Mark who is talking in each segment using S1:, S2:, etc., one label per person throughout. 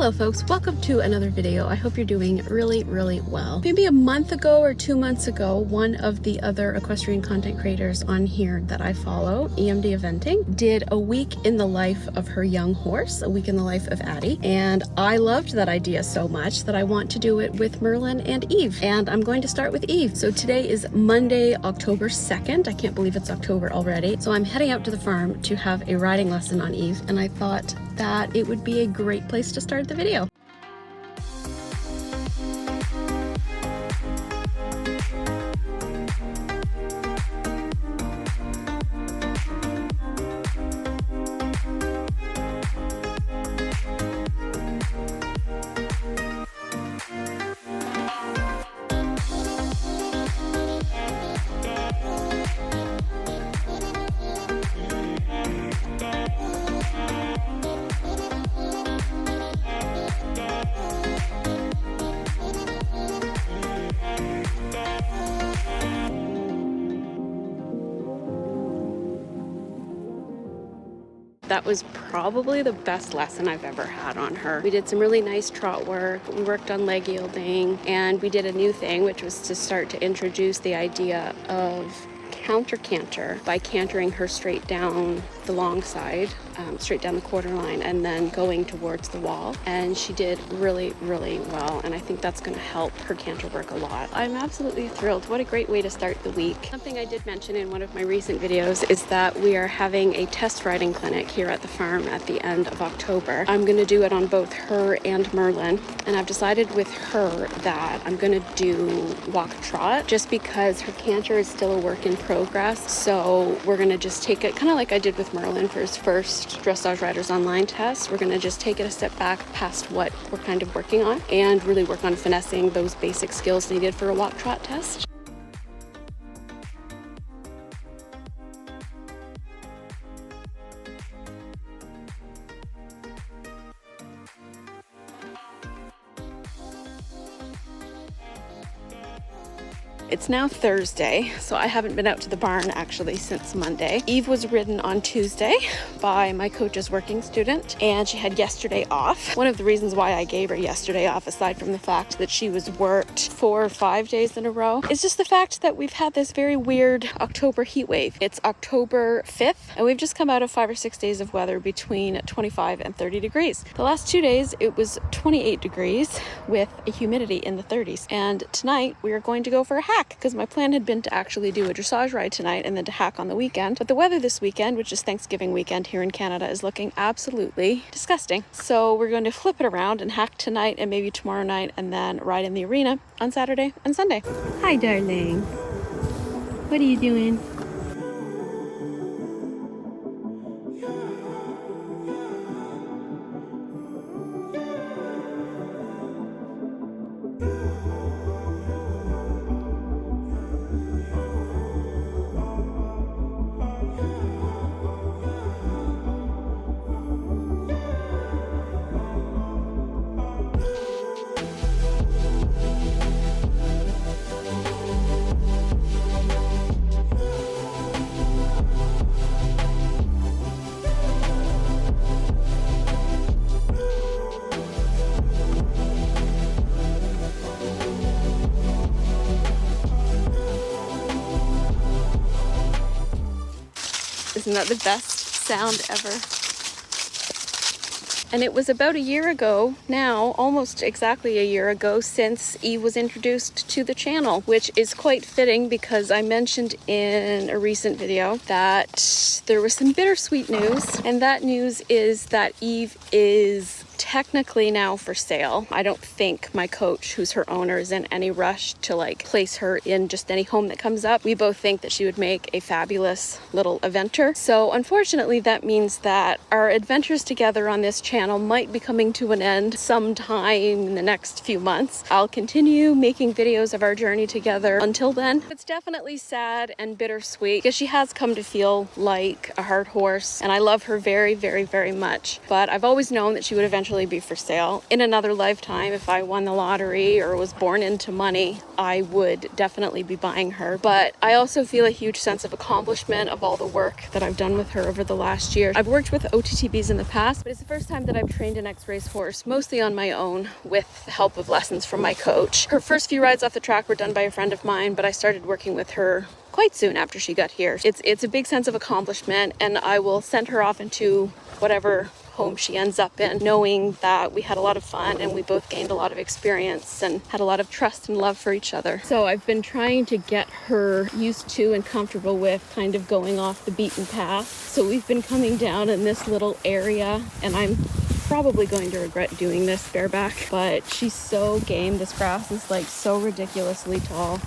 S1: Hello folks, welcome to another video. I hope you're doing really well. Maybe a month ago or 2 months ago, one of the other equestrian content creators on here that I follow, EMD Eventing, did a week in the life of her young horse, a week in the life of Addie, and I loved that idea so much that I want to do it with Merlin and Eve, and I'm going to start with Eve. So today is Monday, October 2nd. I can't believe it's October already. So I'm heading out to the farm to have a riding lesson on Eve, and I thought that it would be a great place to start the video. That was probably the best lesson I've ever had on her. We did some really nice trot work, we worked on leg yielding, and we did a new thing, which was to start to introduce the idea of counter canter by cantering her straight down the long side, straight down the quarter line, and then going towards the wall. And she did really well, and I think that's going to help her canter work a lot. I'm absolutely thrilled. What a great way to start the week. Something I did mention in one of my recent videos is that we are having a test riding clinic here at the farm at the end of October. I'm going to do it on both her and Merlin, and I've decided with her that I'm going to do walk trot just because her canter is still a work in progress. So we're going to just take it kind of like I did with Merlin for his first Dressage Riders Online test. We're going to just take it a step back past what we're kind of working on and really work on finessing those basic skills needed for a walk trot test. It's now Thursday, so I haven't been out to the barn actually since Monday. Eve was ridden on Tuesday by my coach's working student, and she had yesterday off. One of the reasons why I gave her yesterday off, aside from the fact that she was worked 4 or 5 days in a row, is just the fact that we've had this very weird October heat wave. It's October 5th, and we've just come out of 5 or 6 days of weather between 25 and 30 degrees. The last 2 days, it was 28 degrees with a humidity in the 30s. And tonight, we are going to go for a hack, because my plan had been to actually do a dressage ride tonight and then to hack on the weekend. But the weather this weekend, which is Thanksgiving weekend here in Canada, is looking absolutely disgusting. So we're going to flip it around and hack tonight and maybe tomorrow night, and then ride in the arena on Saturday and Sunday. Hi, darling. What are you doing? Isn't that the best sound ever? And it was about a year ago now, almost exactly a year ago, since Eve was introduced to the channel, which is quite fitting because I mentioned in a recent video that there was some bittersweet news, and that news is that Eve is technically now for sale. I don't think my coach, who's her owner, is in any rush to place her in just any home that comes up. We both think that she would make a fabulous little eventer. So unfortunately, that means that our adventures together on this channel might be coming to an end sometime in the next few months. I'll continue making videos of our journey together until then. It's definitely sad and bittersweet because she has come to feel like a hard horse, and I love her very much. But I've always known that she would eventually potentially be for sale. In another lifetime, if I won the lottery or was born into money, I would definitely be buying her. But I also feel a huge sense of accomplishment of all the work that I've done with her over the last year. I've worked with OTTBs in the past, but it's the first time that I've trained an EX-RACE horse, mostly on my own with the help of lessons from my coach. Her first few rides off the track were done by a friend of mine, but I started working with her quite soon after she got here. It's a big sense of accomplishment, and I will send her off into whatever home she ends up in, knowing that we had a lot of fun and we both gained a lot of experience and had a lot of trust and love for each other. So I've been trying to get her used to and comfortable with kind of going off the beaten path. So we've been coming down in this little area, and I'm probably going to regret doing this bareback, but she's so game. This grass is like so ridiculously tall,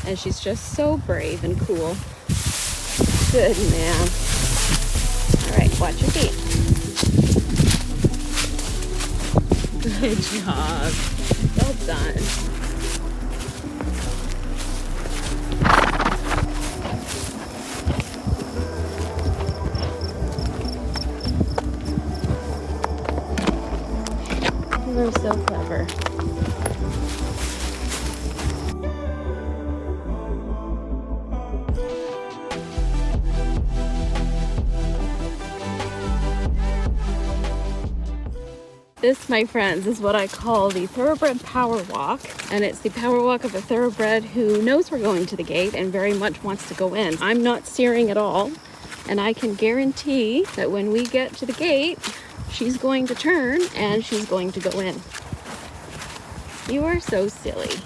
S1: and she's just so brave and cool. Good man. All right, watch your feet. Good job. Well done. You're so clever. This, my friends, is what I call the thoroughbred power walk, and it's the power walk of a thoroughbred who knows we're going to the gate and very much wants to go in. I'm not steering at all, and I can guarantee that when we get to the gate, she's going to turn and she's going to go in. You are so silly.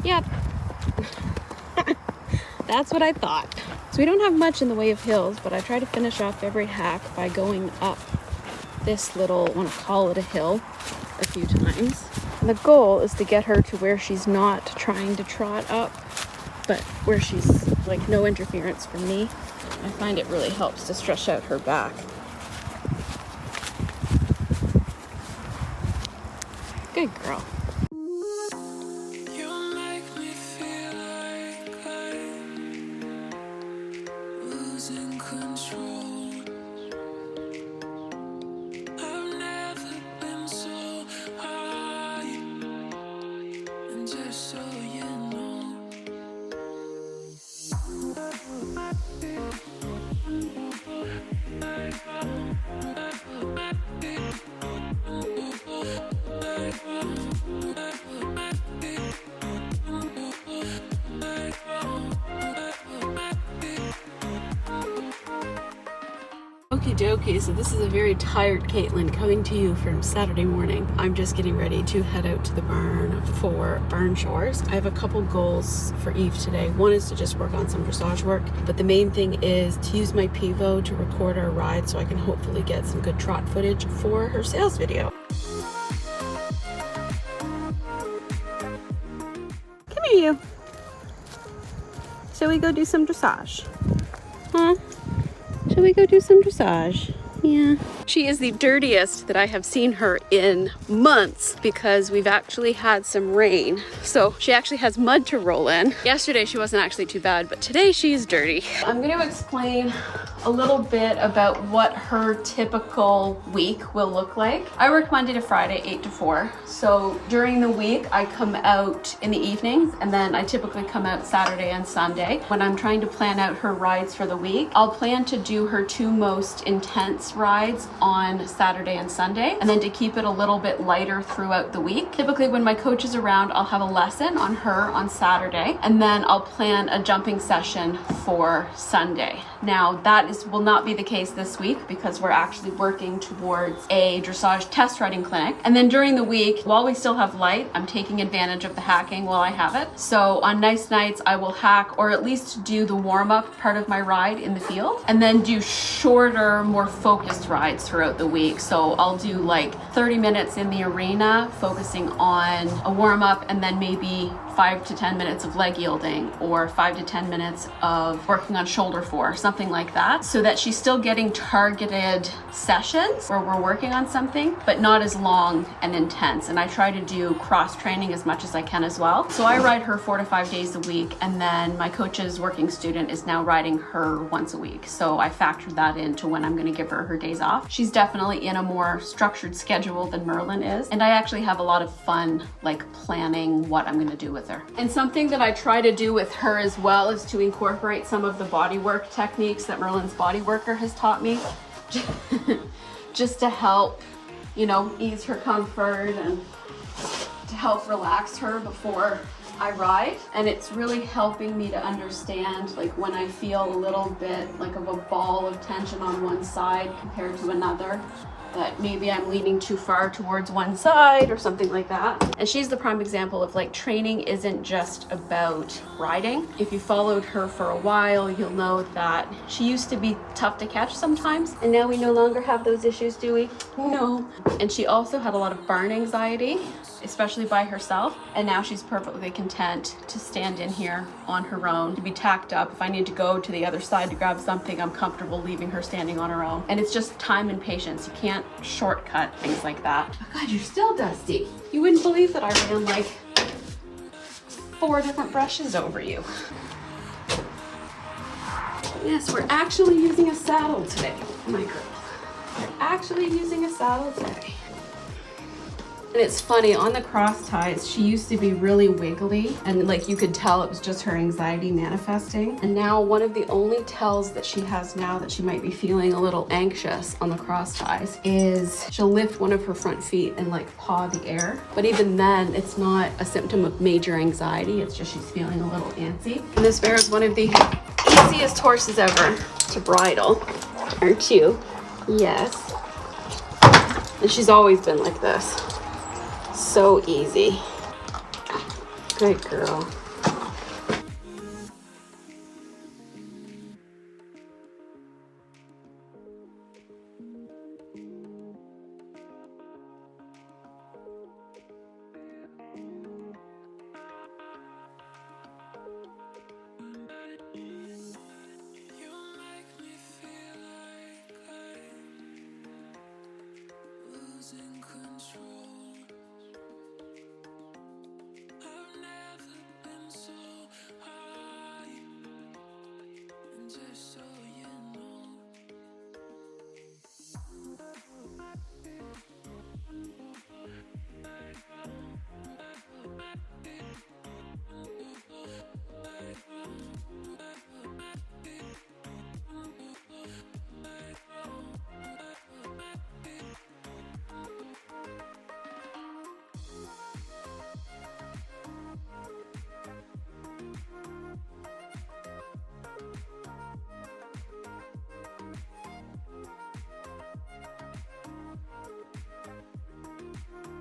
S1: Yep. That's what I thought. So we don't have much in the way of hills, but I try to finish off every hack by going up this little, I want to call it a hill, a few times. And the goal is to get her to where she's not trying to trot up, but where she's like no interference from me. I find it really helps to stretch out her back. Good girl. Okie dokie, so this is a very tired Kaitlyn coming to you from Saturday morning. I'm just getting ready to head out to the barn for barn chores. I have a couple goals for Eve today. One is to just work on some dressage work, but the main thing is to use my Pivo to record our ride so I can hopefully get some good trot footage for her sales video. Come here, you. Shall we go do some dressage? Huh? Shall we go do some dressage? Yeah. She is the dirtiest that I have seen her in months because we've actually had some rain. So she actually has mud to roll in. Yesterday she wasn't actually too bad, but today she's dirty. I'm going to explain a little bit about what her typical week will look like. I work Monday to Friday, 8 to 4. So during the week, I come out in the evenings, and then I typically come out Saturday and Sunday. When I'm trying to plan out her rides for the week, I'll plan to do her two most intense rides on Saturday and Sunday, and then to keep it a little bit lighter throughout the week. Typically when my coach is around, I'll have a lesson on her on Saturday, and then I'll plan a jumping session for Sunday. Now that will not be the case this week because we're actually working towards a dressage test riding clinic. And then during the week, while we still have light, I'm taking advantage of the hacking while I have it. So on nice nights, I will hack or at least do the warm-up part of my ride in the field, and then do shorter, more focused rides throughout the week. So I'll do like 30 minutes in the arena focusing on a warm-up, and then maybe 5 to 10 minutes of leg yielding or 5 to 10 minutes of working on shoulder force, something like that, so that she's still getting targeted sessions where we're working on something, but not as long and intense. And I try to do cross training as much as I can as well. So I ride her 4 to 5 days a week, and then my coach's working student is now riding her once a week. So I factored that into when I'm going to give her days off. She's definitely in a more structured schedule than Merlin is, and I actually have a lot of fun like planning what I'm going to do with her. And something that I try to do with her as well is to incorporate some of the body work techniques that Merlin's body worker has taught me just to help, you know, ease her comfort and to help relax her before I ride. And it's really helping me to understand, like, when I feel a little bit like of a ball of tension on one side compared to another, that maybe I'm leaning too far towards one side or something like that. And she's the prime example of like training isn't just about riding. If you followed her for a while, you'll know that she used to be tough to catch sometimes, and now we no longer have those issues, do we? No. And she also had a lot of barn anxiety, especially by herself, and now she's perfectly content to stand in here on her own, to be tacked up. If I need to go to the other side to grab something, I'm comfortable leaving her standing on her own. And it's just time and patience. You can't shortcut things like that. Oh God, you're still dusty. You wouldn't believe that I ran like 4 different brushes over you. Yes, we're actually using a saddle today, my girl. We're actually using a saddle today. And it's funny, on the cross ties, she used to be really wiggly, and like you could tell it was just her anxiety manifesting. And now one of the only tells that she has now that she might be feeling a little anxious on the cross ties is she'll lift one of her front feet and like paw the air. But even then, it's not a symptom of major anxiety, it's just she's feeling a little antsy. And this mare is one of the easiest horses ever to bridle, aren't you? Yes. And she's always been like this. So easy. Good girl.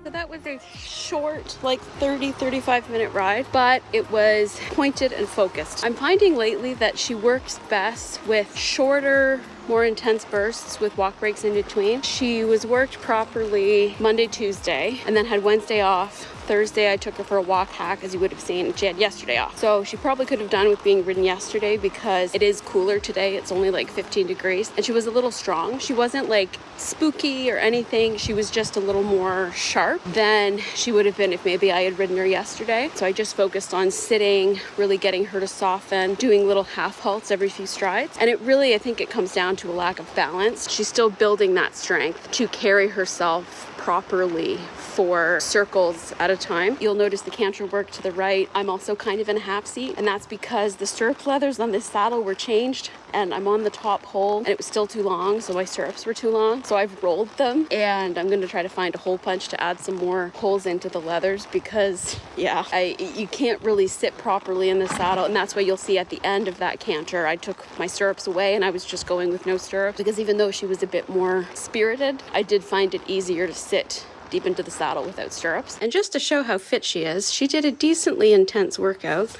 S1: So that was a short, like 30-35 minute ride, but it was pointed and focused. I'm finding lately that she works best with shorter, more intense bursts with walk breaks in between. She was worked properly Monday, Tuesday, and then had Wednesday off. Thursday, I took her for a walk hack, as you would have seen. She had yesterday off. So she probably could have done with being ridden yesterday because it is cooler today. It's only like 15 degrees. And she was a little strong. She wasn't like spooky or anything. She was just a little more sharp than she would have been if maybe I had ridden her yesterday. So I just focused on sitting, really getting her to soften, doing little half halts every few strides. And it really, I think it comes down to a lack of balance. She's still building that strength to carry herself properly for circles at a time. You'll notice the canter work to the right. I'm also kind of in a half seat, and that's because the stirrup leathers on this saddle were changed, and I'm on the top hole and it was still too long, so my stirrups were too long. So I've rolled them, and I'm going to try to find a hole punch to add some more holes into the leathers because you can't really sit properly in the saddle. And that's why you'll see at the end of that canter, I took my stirrups away and I was just going with no stirrups, because even though she was a bit more spirited, I did find it easier to sit deep into the saddle without stirrups. And just to show how fit she is, she did a decently intense workout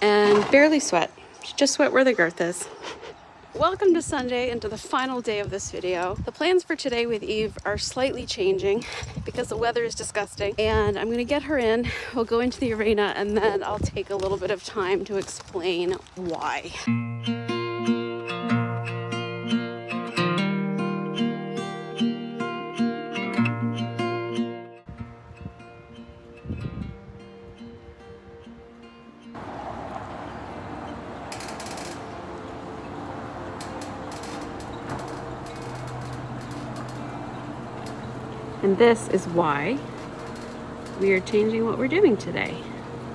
S1: and barely sweat. She just sweat where the girth is. Welcome to Sunday and to the final day of this video. The plans for today with Eve are slightly changing because the weather is disgusting, and I'm gonna get her in, we'll go into the arena, and then I'll take a little bit of time to explain why. And this is why we are changing what we're doing today.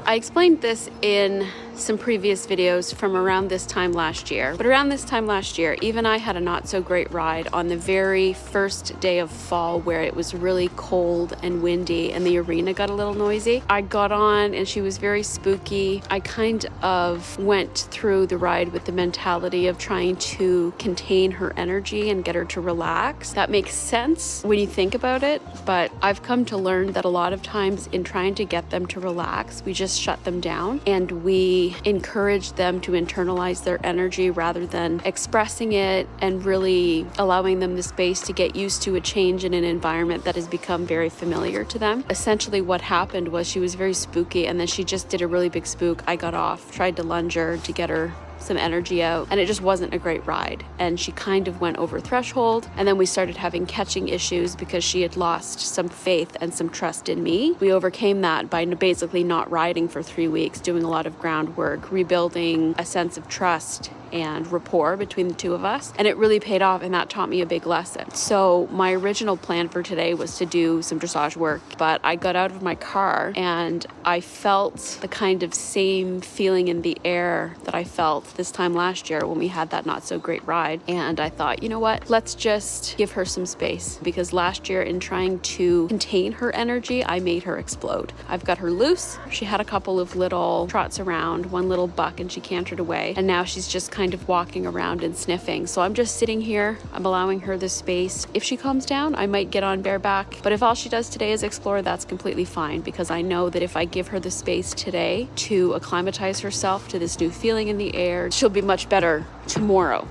S1: I explained this in some previous videos from around this time last year. But around this time last year, Eve and I had a not so great ride on the very first day of fall where it was really cold and windy and the arena got a little noisy. I got on and she was very spooky. I kind of went through the ride with the mentality of trying to contain her energy and get her to relax. That makes sense when you think about it, but I've come to learn that a lot of times in trying to get them to relax, we just shut them down and we encourage them to internalize their energy rather than expressing it and really allowing them the space to get used to a change in an environment that has become very familiar to them. Essentially what happened was she was very spooky and then she just did a really big spook. I got off, tried to lunge her to get her some energy out, and it just wasn't a great ride, and she kind of went over threshold, and then we started having catching issues because she had lost some faith and some trust in me. We overcame that by basically not riding for 3 weeks, doing a lot of groundwork, rebuilding a sense of trust and rapport between the two of us, and it really paid off, and that taught me a big lesson. So my original plan for today was to do some dressage work, but I got out of my car and I felt the kind of same feeling in the air that I felt this time last year when we had that not so great ride, and I thought, you know what, let's just give her some space, because last year in trying to contain her energy, I made her explode. I've got her loose. She had a couple of little trots around, one little buck, and she cantered away, and now she's just kind of walking around and sniffing. So I'm just sitting here, I'm allowing her the space. If she calms down, I might get on bareback, but if all she does today is explore, that's completely fine, because I know that if I give her the space today to acclimatize herself to this new feeling in the air, she'll be much better tomorrow.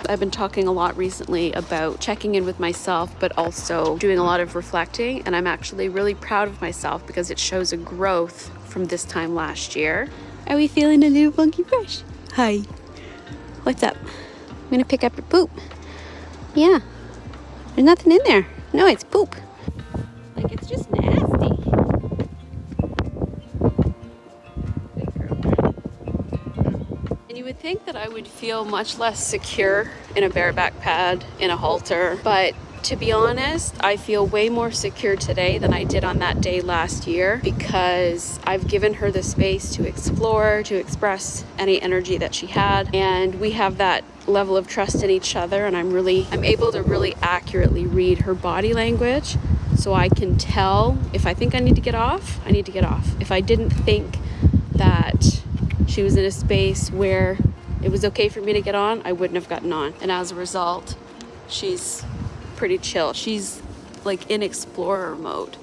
S1: I've been talking a lot recently about checking in with myself, but also doing a lot of reflecting, and I'm actually really proud of myself because it shows a growth from this time last year. Are we feeling a little funky fresh? Hi. What's up? I'm gonna pick up your poop. Yeah. There's nothing in there. No, it's poop. Like, it's just nasty. And you would think that I would feel much less secure in a bareback pad, in a halter, but to be honest, I feel way more secure today than I did on that day last year, because I've given her the space to explore, to express any energy that she had, and we have that level of trust in each other, and I'm able to really accurately read her body language, so I can tell if I think I need to get off, I need to get off. If I didn't think that she was in a space where it was okay for me to get on, I wouldn't have gotten on, and as a result, she's pretty chill. She's like in explorer mode,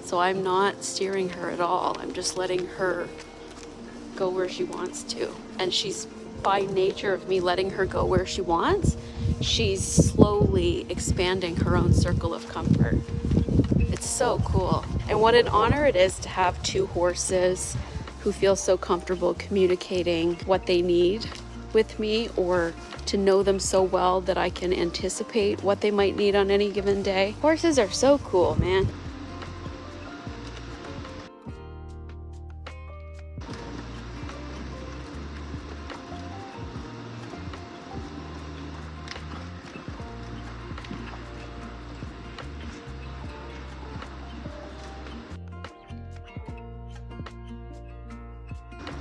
S1: so I'm not steering her at all. I'm just letting her go where she wants to, and she's, by nature of me letting her go where she wants, she's slowly expanding her own circle of comfort. It's so cool, and what an honor it is to have two horses who feel so comfortable communicating what they need with me, or to know them so well that I can anticipate what they might need on any given day. Horses are so cool, man.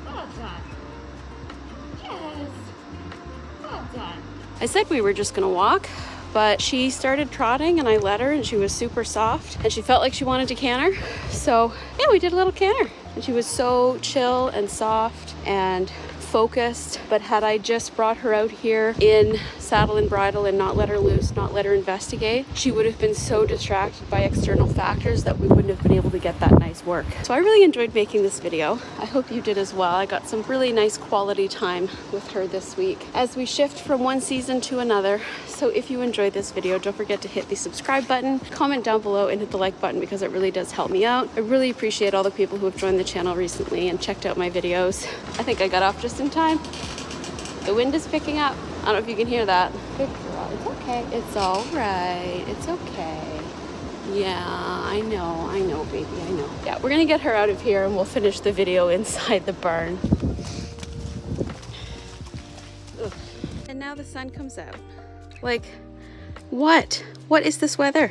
S1: Well done. Yes. Well done. I said we were just gonna walk, but she started trotting and I let her, and she was super soft and she felt like she wanted to canter. So yeah, we did a little canter, and she was so chill and soft and focused, but had I just brought her out here in saddle and bridle and not let her loose, not let her investigate, she would have been so distracted by external factors that we wouldn't have been able to get that nice work. So I really enjoyed making this video. I hope you did as well. I got some really nice quality time with her this week as we shift from one season to another. So if you enjoyed this video, don't forget to hit the subscribe button, comment down below, and hit the like button because it really does help me out. I really appreciate all the people who have joined the channel recently and checked out my videos. I think I got off just in time. The wind is picking up. I don't know if you can hear that. Good girl. It's okay. It's all right. It's okay. Yeah, I know, baby, I know. Yeah, we're gonna get her out of here and we'll finish the video inside the barn. Ugh. And now the sun comes out. Like, what? What is this weather?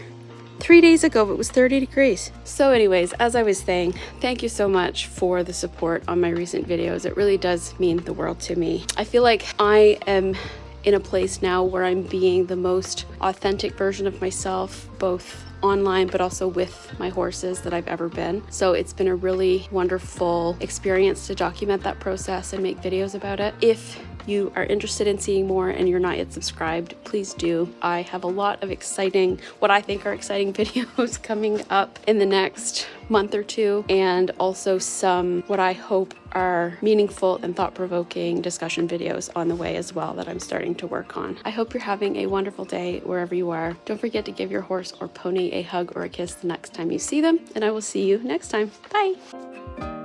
S1: 3 days ago it was 30 degrees. So anyways, as I was saying, thank you so much for the support on my recent videos. It really does mean the world to me. I feel like I am in a place now where I'm being the most authentic version of myself, both online but also with my horses, that I've ever been. So it's been a really wonderful experience to document that process and make videos about it. If you are interested in seeing more and you're not yet subscribed, please do. I have a lot of exciting, what I think are exciting videos coming up in the next month or two, and also some what I hope are meaningful and thought-provoking discussion videos on the way as well that I'm starting to work on. I hope you're having a wonderful day wherever you are. Don't forget to give your horse or pony a hug or a kiss the next time you see them, and I will see you next time. Bye!